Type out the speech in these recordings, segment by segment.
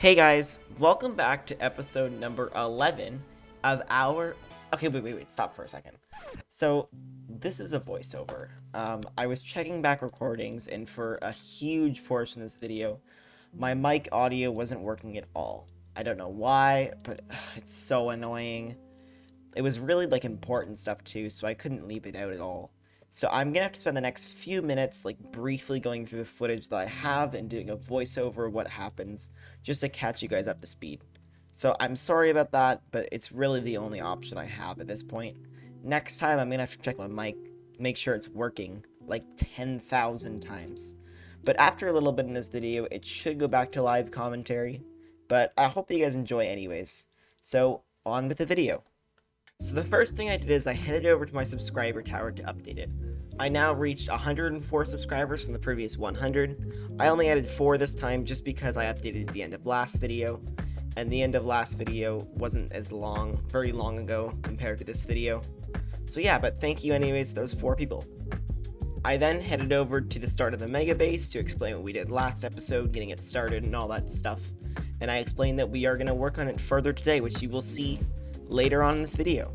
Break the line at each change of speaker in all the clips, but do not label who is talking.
Hey guys, welcome back to episode number 11 of our... Okay, wait, stop for a second. So, this is a voiceover. I was checking back recordings, and for a huge portion of this video, my mic audio wasn't working at all. I don't know why, but it's so annoying. It was really, important stuff too, so I couldn't leave it out at all. So I'm gonna have to spend the next few minutes, briefly going through the footage that I have and doing a voiceover of what happens, just to catch you guys up to speed. So I'm sorry about that, but it's really the only option I have at this point. Next time, I'm gonna have to check my mic, make sure it's working, 10,000 times. But after a little bit in this video, it should go back to live commentary, but I hope you guys enjoy anyways. So, on with the video. So the first thing I did is I headed over to my subscriber tower to update it. I now reached 104 subscribers from the previous 100. I only added 4 this time just because I updated at the end of last video, and the end of last video wasn't as very long ago compared to this video. So yeah, but thank you anyways to those 4 people. I then headed over to the start of the Megabase to explain what we did last episode, getting it started and all that stuff. And I explained that we are going to work on it further today, which you will see later on in this video.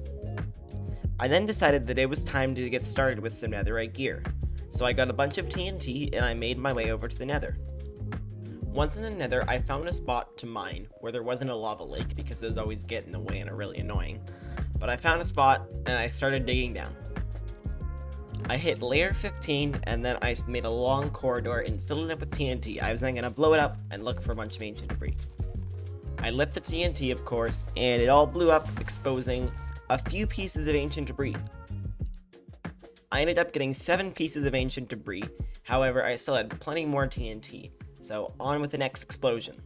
I then decided that it was time to get started with some Netherite gear. So I got a bunch of TNT and I made my way over to the Nether. Once in the Nether, I found a spot to mine where there wasn't a lava lake because those always get in the way and are really annoying. But I found a spot and I started digging down. I hit layer 15 and then I made a long corridor and filled it up with TNT. I was then going to blow it up and look for a bunch of ancient debris. I lit the TNT, of course, and it all blew up, exposing a few pieces of ancient debris. I ended up getting 7 pieces of ancient debris, however, I still had plenty more TNT, so on with the next explosion.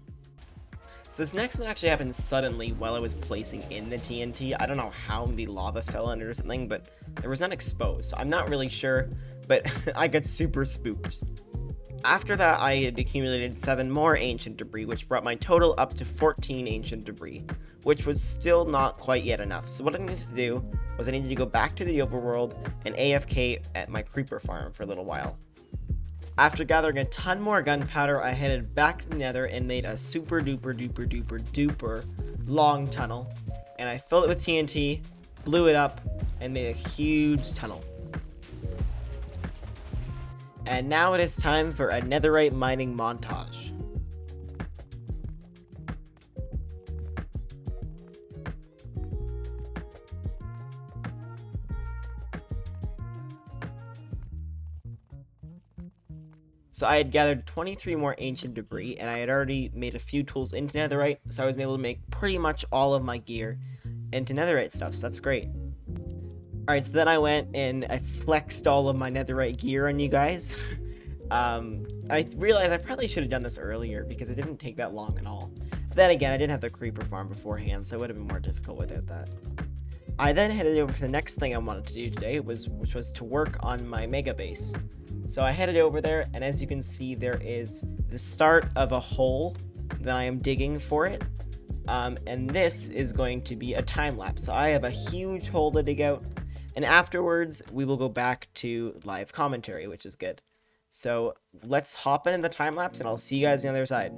So this next one actually happened suddenly while I was placing in the TNT. I don't know how maybe lava fell in it or something, but there was none exposed, so I'm not really sure, but I got super spooked. After that, I had accumulated 7 more ancient debris, which brought my total up to 14 ancient debris, which was still not quite yet enough. So what I needed to do was I needed to go back to the overworld and AFK at my creeper farm for a little while. After gathering a ton more gunpowder, I headed back to the Nether and made a super duper long tunnel. And I filled it with TNT, blew it up, and made a huge tunnel. And now it is time for a Netherite mining montage. So I had gathered 23 more ancient debris, and I had already made a few tools into Netherite, so I was able to make pretty much all of my gear into Netherite stuff, so that's great. Alright, so then I went and I flexed all of my Netherite gear on you guys. I realized I probably should have done this earlier because it didn't take that long at all. But then again, I didn't have the creeper farm beforehand, so it would have been more difficult without that. I then headed over to the next thing I wanted to do today, which was to work on my Megabase. So I headed over there, and as you can see, there is the start of a hole that I am digging for it. And this is going to be a time lapse. So I have a huge hole to dig out. And afterwards, we will go back to live commentary, which is good. So let's hop in the time lapse, and I'll see you guys on the other side.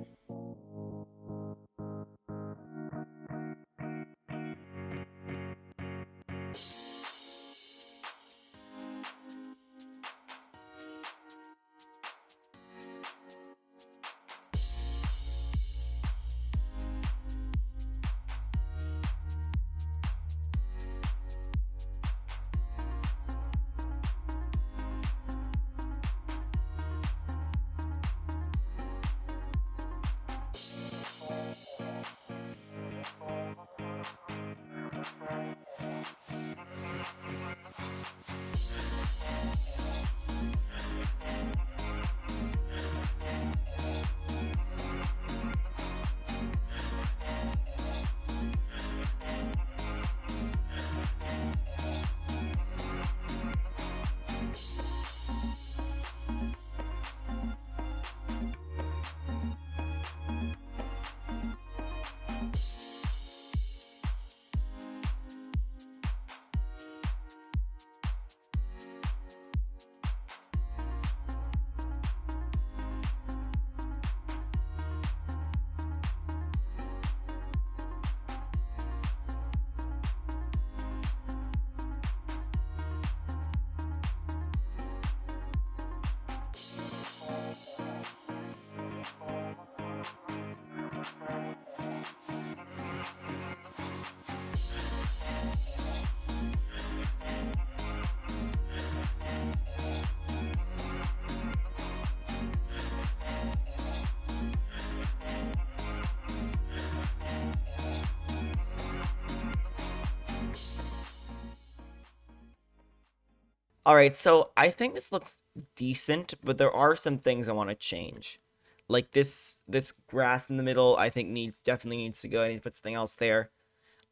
Alright, so I think this looks decent, but there are some things I want to change. Like this grass in the middle, I think definitely needs to go. I need to put something else there.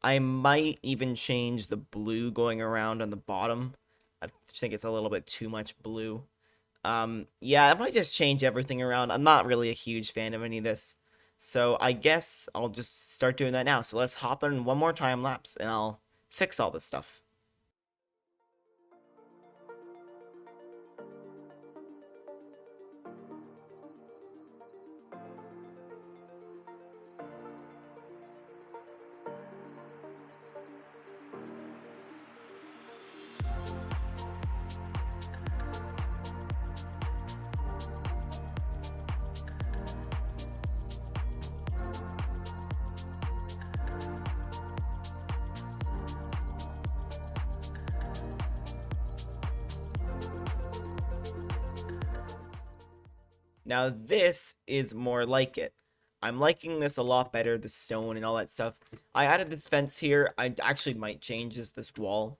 I might even change the blue going around on the bottom. I think it's a little bit too much blue. Yeah, I might just change everything around. I'm not really a huge fan of any of this. So I guess I'll just start doing that now. So let's hop in one more time lapse and I'll fix all this stuff. Now this is more like it. I'm liking this a lot better, the stone and all that stuff. I added this fence here. I actually might change this wall.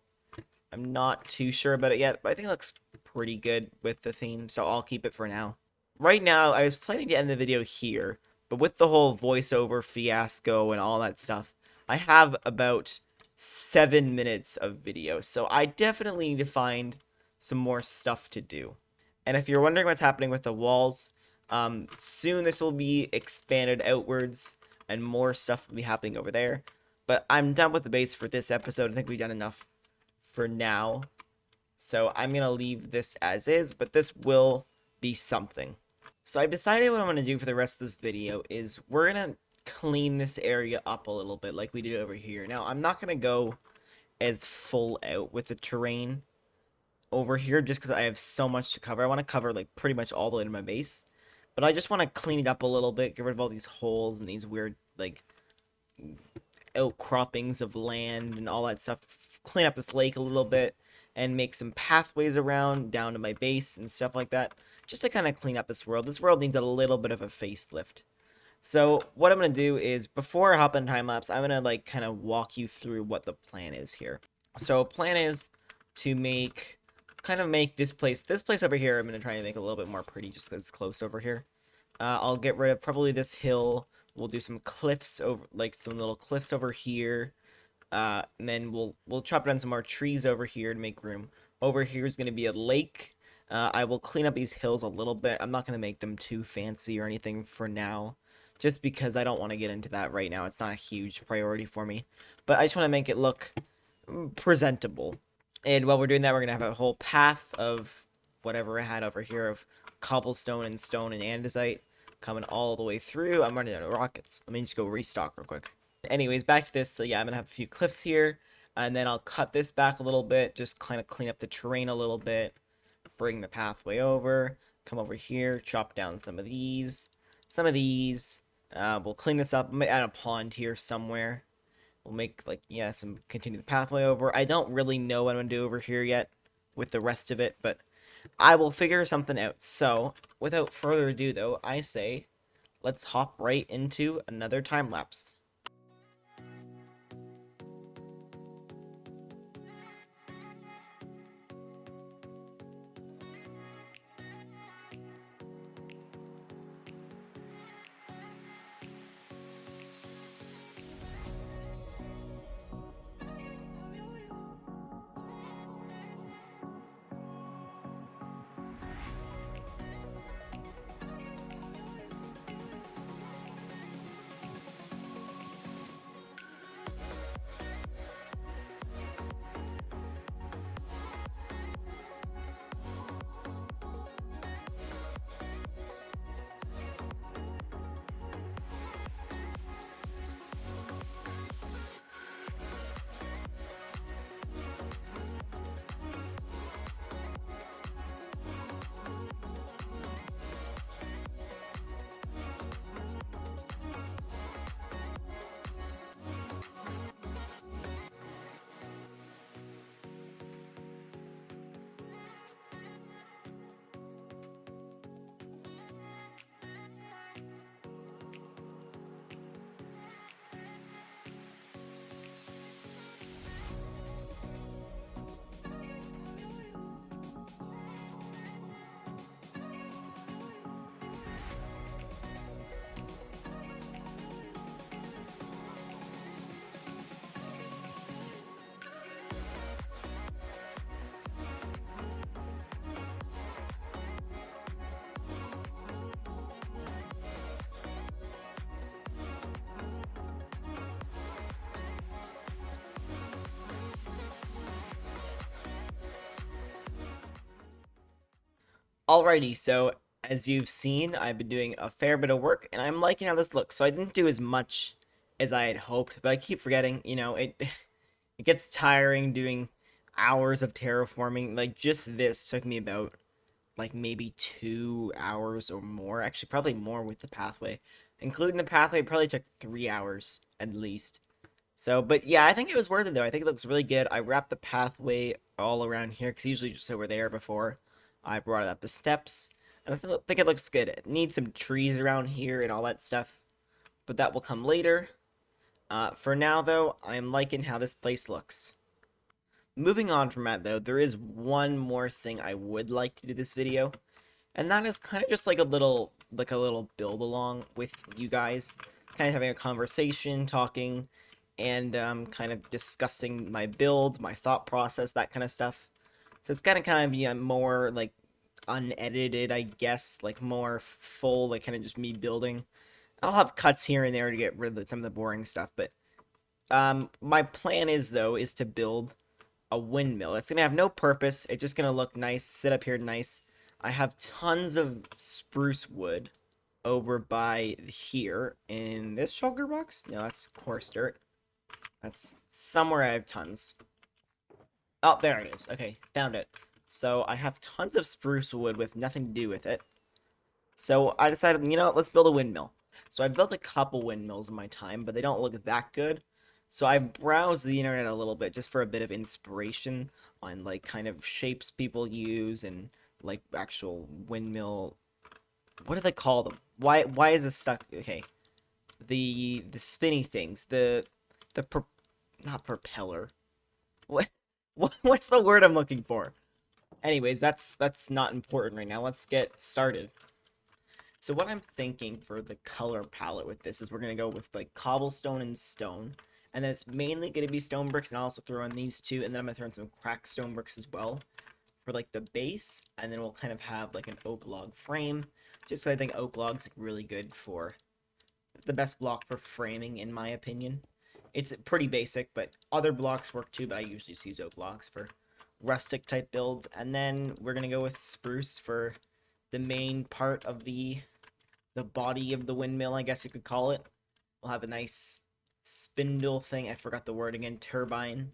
I'm not too sure about it yet, but I think it looks pretty good with the theme, so I'll keep it for now. Right now, I was planning to end the video here, but with the whole voiceover fiasco and all that stuff, I have about 7 minutes of video, so I definitely need to find some more stuff to do. And if you're wondering what's happening with the walls, soon this will be expanded outwards, and more stuff will be happening over there. But I'm done with the base for this episode. I think we've done enough for now. So I'm going to leave this as is, but this will be something. So I've decided what I'm going to do for the rest of this video is we're going to clean this area up a little bit like we did over here. Now, I'm not going to go as full out with the terrain over here just because I have so much to cover. I want to cover like pretty much all the way to my base. But I just want to clean it up a little bit, get rid of all these holes and these weird like outcroppings of land and all that stuff. Clean up this lake a little bit and make some pathways around down to my base and stuff like that. Just to kind of clean up this world. This world needs a little bit of a facelift. So what I'm going to do is, before I hop in time-lapse, I'm going to like kind of walk you through what the plan is here. So plan is to make this place over here, I'm going to try and make a little bit more pretty just because it's close over here. I'll get rid of probably this hill. We'll do some cliffs over, like some little cliffs over here. And then we'll chop down some more trees over here to make room. Over here is going to be a lake. I will clean up these hills a little bit. I'm not going to make them too fancy or anything for now, just because I don't want to get into that right now. It's not a huge priority for me. But I just want to make it look presentable. And while we're doing that, we're going to have a whole path of whatever I had over here of cobblestone and stone and andesite coming all the way through. I'm running out of rockets. Let me just go restock real quick. Anyways, back to this. So yeah, I'm going to have a few cliffs here. And then I'll cut this back a little bit. Just kind of clean up the terrain a little bit. Bring the pathway over. Come over here. Chop down some of these. Some of these. We'll clean this up. I might add a pond here somewhere. We'll make, like, yeah, continue the pathway over. I don't really know what I'm going to do over here yet with the rest of it, but I will figure something out. So, without further ado, though, I say, let's hop right into another time lapse. Alrighty, so as you've seen, I've been doing a fair bit of work, and I'm liking how this looks. So I didn't do as much as I had hoped, but I keep forgetting, it it gets tiring doing hours of terraforming. Like, just this took me about, like, maybe 2 hours or more. Actually, probably more with the pathway. Including the pathway, it probably took 3 hours at least. So, but yeah, I think it was worth it though. I think it looks really good. I wrapped the pathway all around here because usually just over there before I brought up the steps. And I think it looks good. It needs some trees around here and all that stuff, but that will come later. For now though, I'm liking how this place looks. Moving on from that though, there is one more thing I would like to do this video, and that is kind of just like a little build along with you guys, kind of having a conversation, talking, and kind of discussing my build, my thought process, that kind of stuff. So it's gonna kind of be a more like unedited, I guess, like more full, like kind of just me building. I'll have cuts here and there to get rid of some of the boring stuff, but my plan is though is to build a windmill. It's gonna have no purpose. It's just gonna look nice, sit up here nice. I have tons of spruce wood over by here in this shulker box. No, that's coarse dirt. That's somewhere I have tons. Oh, there it is. Okay, found it. So I have tons of spruce wood with nothing to do with it. So I decided, let's build a windmill. So I built a couple windmills in my time, but they don't look that good. So I browsed the internet a little bit just for a bit of inspiration on like kind of shapes people use and like actual windmill. What do they call them? Why is this stuck? Okay, the spinny things, the not propeller. What what's the word I'm looking for? Anyways, that's not important right now. Let's get started. So what I'm thinking for the color palette with this is we're gonna go with like cobblestone and stone, and then it's mainly gonna be stone bricks, and I'll also throw in these two, and then I'm gonna throw in some cracked stone bricks as well for like the base, and then we'll kind of have like an oak log frame. Just so I think oak log's really good for the best block for framing, in my opinion. It's pretty basic, but other blocks work too, but I usually just use oak blocks for rustic type builds. And then we're gonna go with spruce for the main part of the body of the windmill, I guess you could call it. We'll have a nice spindle thing. I forgot the word again, turbine.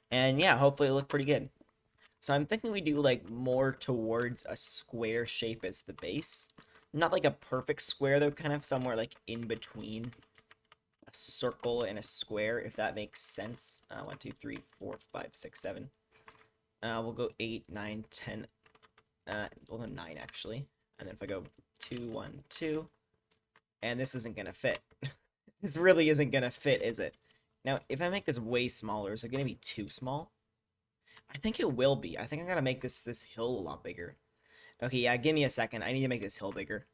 And yeah, hopefully it'll look pretty good. So I'm thinking we do like more towards a square shape as the base. Not like a perfect square though, kind of somewhere like in between a circle and a square, if that makes sense. 1, 2, 3, 4, 5, 6, 7. We'll go 8, 9, 10. Well, 9 actually. And then if I go 2, 1, 2, and this isn't gonna fit. This really isn't gonna fit, is it? Now, if I make this way smaller, is it gonna be too small? I think it will be. I think I'm gonna make this hill a lot bigger. Okay, yeah, give me a second. I need to make this hill bigger.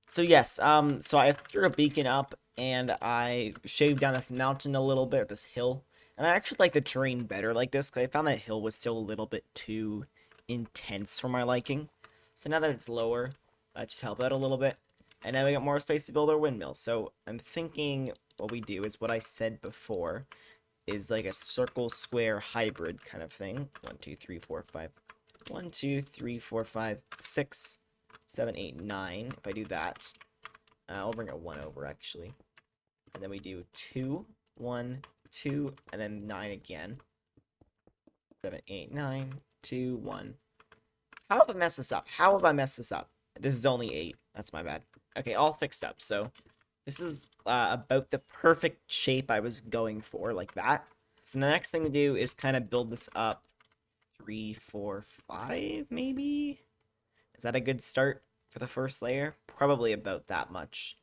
So yes, so I threw a beacon up and I shaved down this mountain a little bit, this hill. And I actually like the terrain better like this because I found that hill was still a little bit too intense for my liking. So now that it's lower, that should help out a little bit. And now we got more space to build our windmill. So I'm thinking what we do is what I said before is like a circle square hybrid kind of thing. 1, 2, 3, 4, 5. 1, 2, 3, 4, 5, 6, 7, 8, 9. If I do that, I'll bring a 1 over actually. And then we do 2, 1, 2, and then 9 again. 7, 8, 9, 2, 1. How have I messed this up? How have I messed this up? This is only 8. That's my bad. Okay, all fixed up. So this is about the perfect shape I was going for, like that. So the next thing to do is kind of build this up 3, 4, 5, maybe? Is that a good start for the first layer? Probably about that much.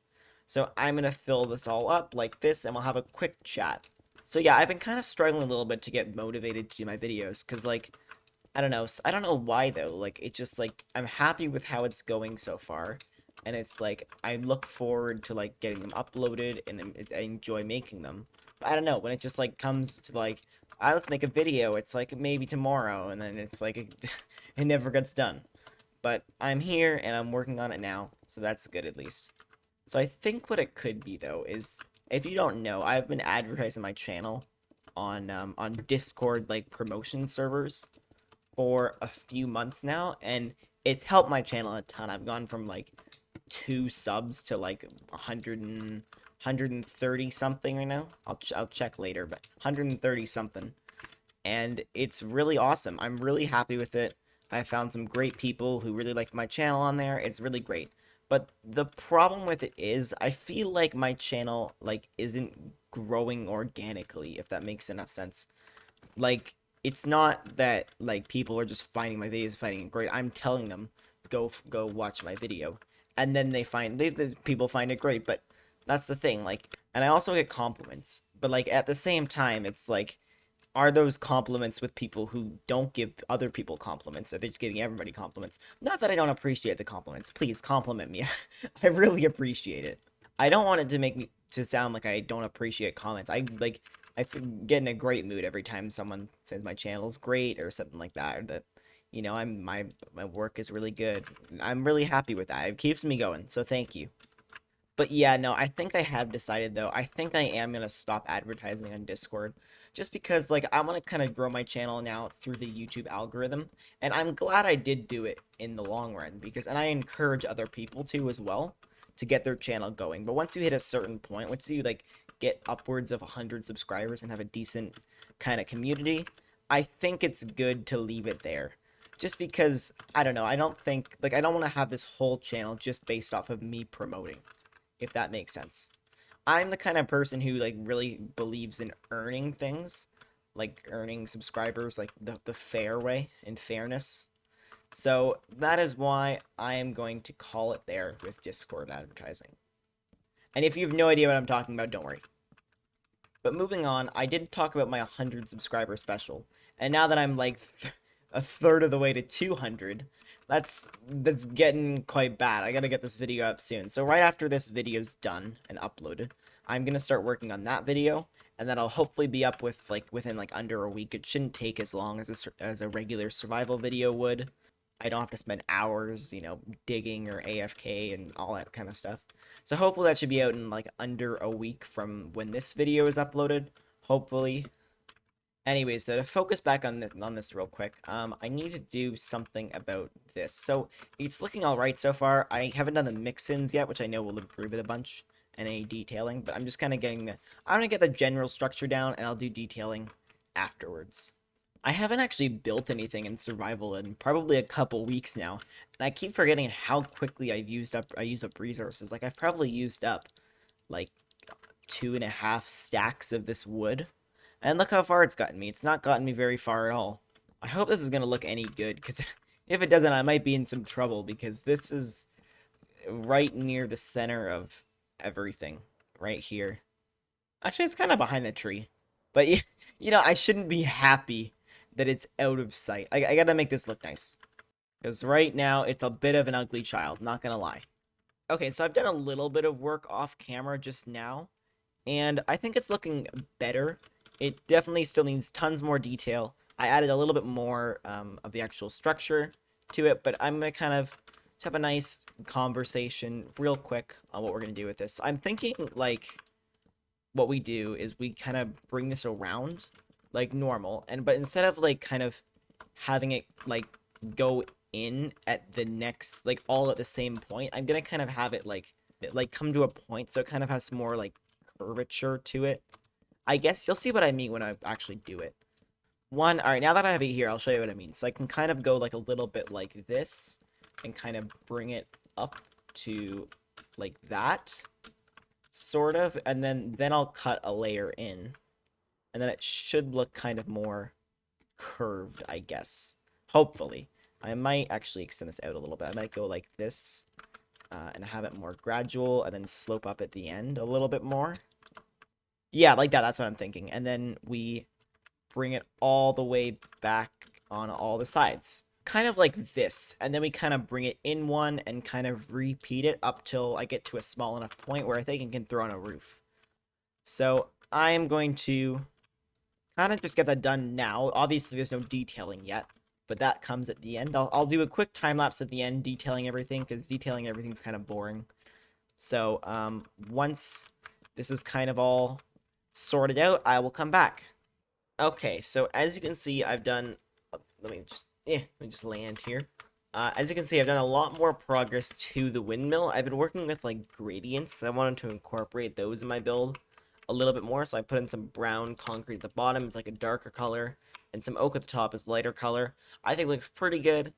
So I'm going to fill this all up like this, and we'll have a quick chat. So yeah, I've been kind of struggling a little bit to get motivated to do my videos, because, like, I don't know. I don't know why, though. Like, it just, like, I'm happy with how it's going so far. And it's, like, I look forward to, like, getting them uploaded, and I enjoy making them. But I don't know, when it just, like, comes to, like, let's make a video, it's, like, maybe tomorrow, and then it's, like, it never gets done. But I'm here, and I'm working on it now, so that's good, at least. So I think what it could be, though, is, if you don't know, I've been advertising my channel on Discord, like, promotion servers for a few months now, and it's helped my channel a ton. I've gone from like 2 subs to like 130 something right now. I'll check later, but 130 something. And it's really awesome. I'm really happy with it. I found some great people who really like my channel on there. It's really great. But the problem with it is I feel like my channel like isn't growing organically, if that makes enough sense. Like, it's not that like people are just finding my videos finding it great. I'm telling them go watch my video, and then the people find it great. But that's the thing. Like, and I also get compliments, but like at the same time, it's like, are those compliments with people who don't give other people compliments, or they're just giving everybody compliments? Not that I don't appreciate the compliments. Please compliment me. I really appreciate it. I don't want it to make me to sound like I don't appreciate comments. Get in a great mood every time someone says my channel's great or something like that, or that my work is really good. I'm really happy with that. It keeps me going. So thank you. But yeah, no, I think I have decided though. I think I am gonna stop advertising on Discord, just because like I want to kind of grow my channel now through the YouTube algorithm, and I'm glad I did do it in the long run and I encourage other people to as well to get their channel going. But once you hit a certain point, once you like get upwards of 100 subscribers and have a decent kind of community, I think it's good to leave it there. Just because I don't know, I don't think like I don't want to have this whole channel just based off of me promoting, if that makes sense. I'm the kind of person who like really believes in earning things, like earning subscribers like the fair way, in fairness. So that is why I am going to call it there with Discord advertising. And if you have no idea what I'm talking about, don't worry. But moving on, I did talk about my 100 subscriber special, and now that I'm like a third of the way to 200, that's getting quite bad. I gotta get this video up soon. So right after this video's done and uploaded, I'm gonna start working on that video, and then I'll hopefully be up with within like under a week. It shouldn't take as long as a regular survival video would. I don't have to spend hours, digging or AFK and all that kind of stuff. So hopefully that should be out in like under a week from when this video is uploaded. Hopefully. Anyways, to focus back on this real quick, I need to do something about this. So it's looking all right so far. I haven't done the mix-ins yet, which I know will improve it a bunch, and any detailing. But I'm just kind of I'm gonna get the general structure down, and I'll do detailing afterwards. I haven't actually built anything in survival in probably a couple weeks now, and I keep forgetting how quickly I use up resources. Like I've probably used up like 2.5 stacks of this wood, and look how far it's gotten me. It's not gotten me very far at all. I hope this is gonna look any good, because if it doesn't, I might be in some trouble, because this is right near the center of everything, right here. Actually, it's kind of behind the tree, but I shouldn't be happy that it's out of sight. I gotta make this look nice, because right now it's a bit of an ugly child, not gonna lie. Okay, so I've done a little bit of work off camera just now, and I think it's looking better. It definitely still needs tons more detail. I added a little bit more of the actual structure to it, but I'm gonna kind of have a nice conversation real quick on what we're gonna do with this. So I'm thinking like what we do is we kind of bring this around like normal, but instead of like kind of having it like go in at the next like all at the same point, I'm gonna kind of have it like come to a point, so it kind of has more like curvature to it. I guess you'll see what I mean when I actually do it. All right, now that I have it here, I'll show you what I mean. So I can kind of go like a little bit like this and kind of bring it up to like that, sort of, and then I'll cut a layer in, and then it should look kind of more curved, I guess. Hopefully. I might actually extend this out a little bit. I might go like this, and have it more gradual, and then slope up at the end a little bit more. Yeah, like that. That's what I'm thinking. And then we bring it all the way back on all the sides. Kind of like this. And then we kind of bring it in one and kind of repeat it up till I get to a small enough point where I think I can throw on a roof. So I am going to kind of just get that done now. Obviously, there's no detailing yet, but that comes at the end. I'll do a quick time lapse at the end detailing everything, because detailing everything's kind of boring. So once this is kind of all sorted out, I will come back. Okay, so as you can see, I've done. Let me just land here. As you can see, I've done a lot more progress to the windmill. I've been working with like gradients. I wanted to incorporate those in my build a little bit more, so I put in some brown concrete at the bottom. It's like a darker color, and some oak at the top is lighter color. I think it looks pretty good.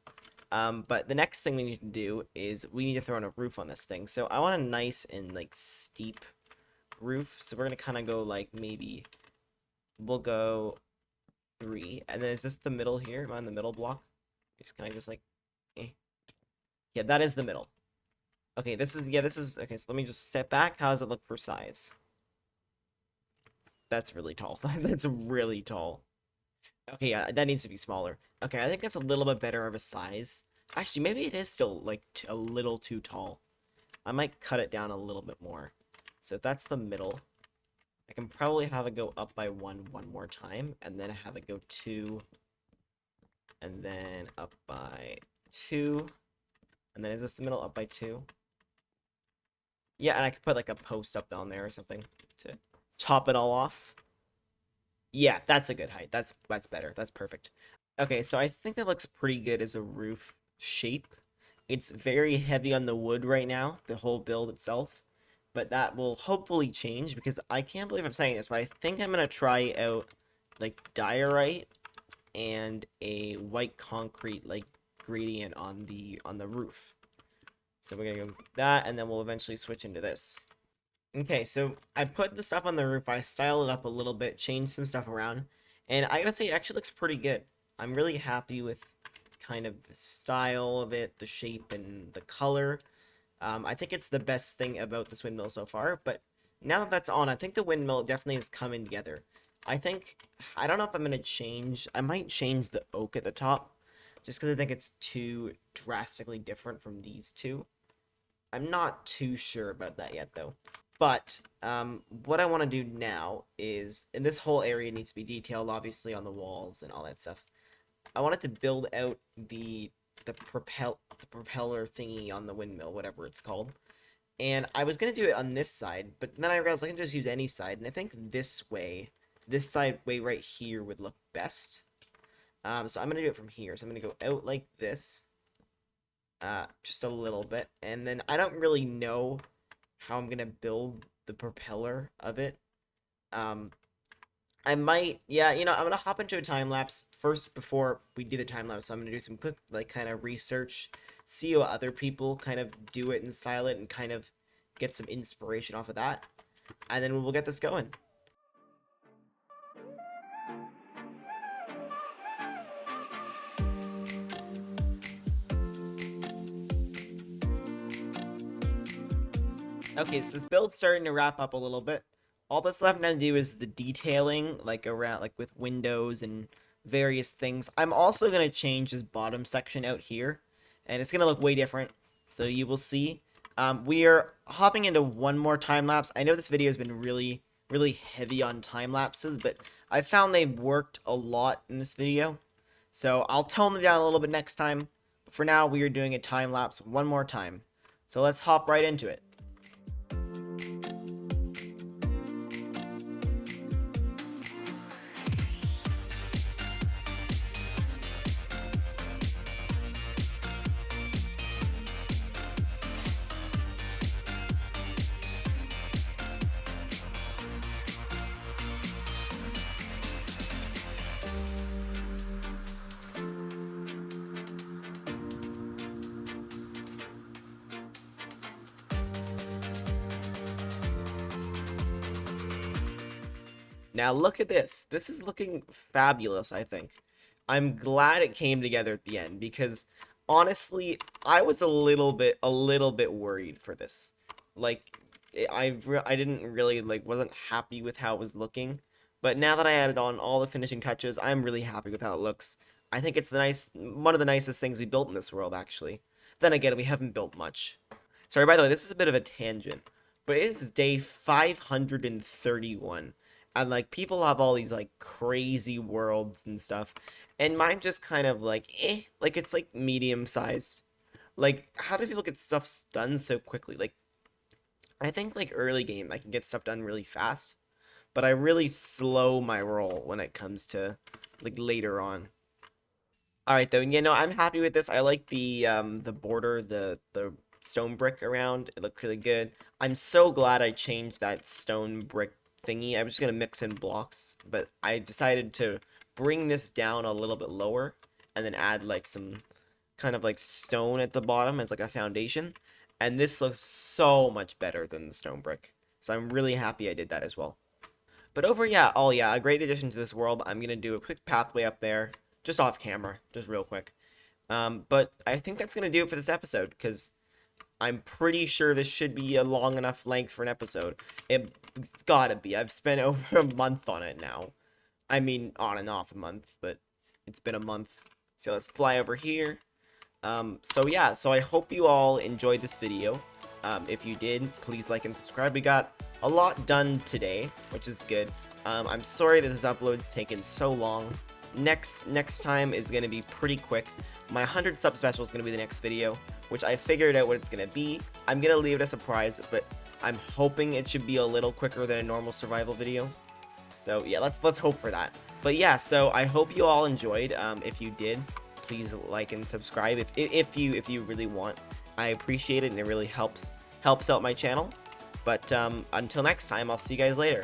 But the next thing we need to do is we need to throw in a roof on this thing. So I want a nice and like steep roof. So we're gonna kind of go like maybe we'll go 3, and then is this the middle here? Am I on the middle block? Just kind of just like, eh. Yeah, that is the middle. Okay, this is okay. So let me just step back. How does it look for size? That's really tall. That's really tall. Okay, yeah, that needs to be smaller. Okay, I think that's a little bit better of a size. Actually, maybe it is still like a little too tall. I might cut it down a little bit more. So if that's the middle, I can probably have it go up by one more time, and then have it go 2, and then up by 2, and then is this the middle? Up by 2? Yeah, and I could put like a post up down there or something to top it all off. Yeah, that's a good height. That's better. That's perfect. Okay, so I think that looks pretty good as a roof shape. It's very heavy on the wood right now, the whole build itself. But that will hopefully change because I can't believe I'm saying this, but I think I'm gonna try out like diorite and a white concrete like gradient on the roof. So we're gonna go with that, and then we'll eventually switch into this. Okay, so I put the stuff on the roof, I styled it up a little bit, changed some stuff around, and I gotta say it actually looks pretty good. I'm really happy with kind of the style of it, the shape, and the color. I think it's the best thing about this windmill so far, but now that that's on, I think the windmill definitely is coming together. I don't know if I'm going to change, I might change the oak at the top, just because I think it's too drastically different from these two. I'm not too sure about that yet, though. But, what I want to do now is, and this whole area needs to be detailed, obviously, on the walls and all that stuff. I wanted to build out the propeller thingy on the windmill, whatever it's called. And I was gonna do it on this side, but then I realized I can just use any side, and I think this side way right here would look best. So I'm gonna do it from here. So I'm gonna go out like this, just a little bit, and then I don't really know how I'm gonna build the propeller of it. I might, yeah, I'm gonna hop into a time lapse first before we do the time lapse. I'm gonna do some quick, like, kind of research, see how other people kind of do it and style it, and kind of get some inspiration off of that, and then we'll get this going. Okay, so this build's starting to wrap up a little bit. All that's left now to do is the detailing, like around, like with windows and various things. I'm also gonna change this bottom section out here, and it's gonna look way different. So you will see. We are hopping into one more time lapse. I know this video has been really, really heavy on time lapses, but I found they've worked a lot in this video. So I'll tone them down a little bit next time. But for now, we are doing a time lapse one more time. So let's hop right into it. Now look at this. This is looking fabulous, I think. I'm glad it came together at the end because honestly, I was a little bit worried for this. Like I didn't really like wasn't happy with how it was looking, but now that I added on all the finishing touches, I'm really happy with how it looks. I think it's one of the nicest things we built in this world actually. Then again, we haven't built much. Sorry, by the way, this is a bit of a tangent, but it is day 531. And like people have all these like crazy worlds and stuff. And mine just kind of like like it's like medium sized. Like how do people get stuff done so quickly? Like I think like early game I can get stuff done really fast, but I really slow my roll when it comes to like later on. All right, though. I'm happy with this. I like the border, the stone brick around. It looked really good. I'm so glad I changed that stone brick thingy. I was just gonna mix in blocks, but I decided to bring this down a little bit lower and then add like some kind of like stone at the bottom as like a foundation. And this looks so much better than the stone brick. So I'm really happy I did that as well. But yeah, a great addition to this world. I'm gonna do a quick pathway up there, just off camera, just real quick. But I think that's gonna do it for this episode, because I'm pretty sure this should be a long enough length for an episode. It's gotta be. I've spent over a month on it now. I mean, on and off a month, but it's been a month. So let's fly over here. So I hope you all enjoyed this video. If you did, please like and subscribe. We got a lot done today, which is good. I'm sorry that this upload's taken so long. Next time is going to be pretty quick. My 100 sub special is going to be the next video, which I figured out what it's going to be. I'm going to leave it a surprise, but I'm hoping it should be a little quicker than a normal survival video. So yeah, let's hope for that. But yeah, so I hope you all enjoyed. If you did, please like and subscribe if you really want. I appreciate it, and it really helps out my channel. But until next time, I'll see you guys later.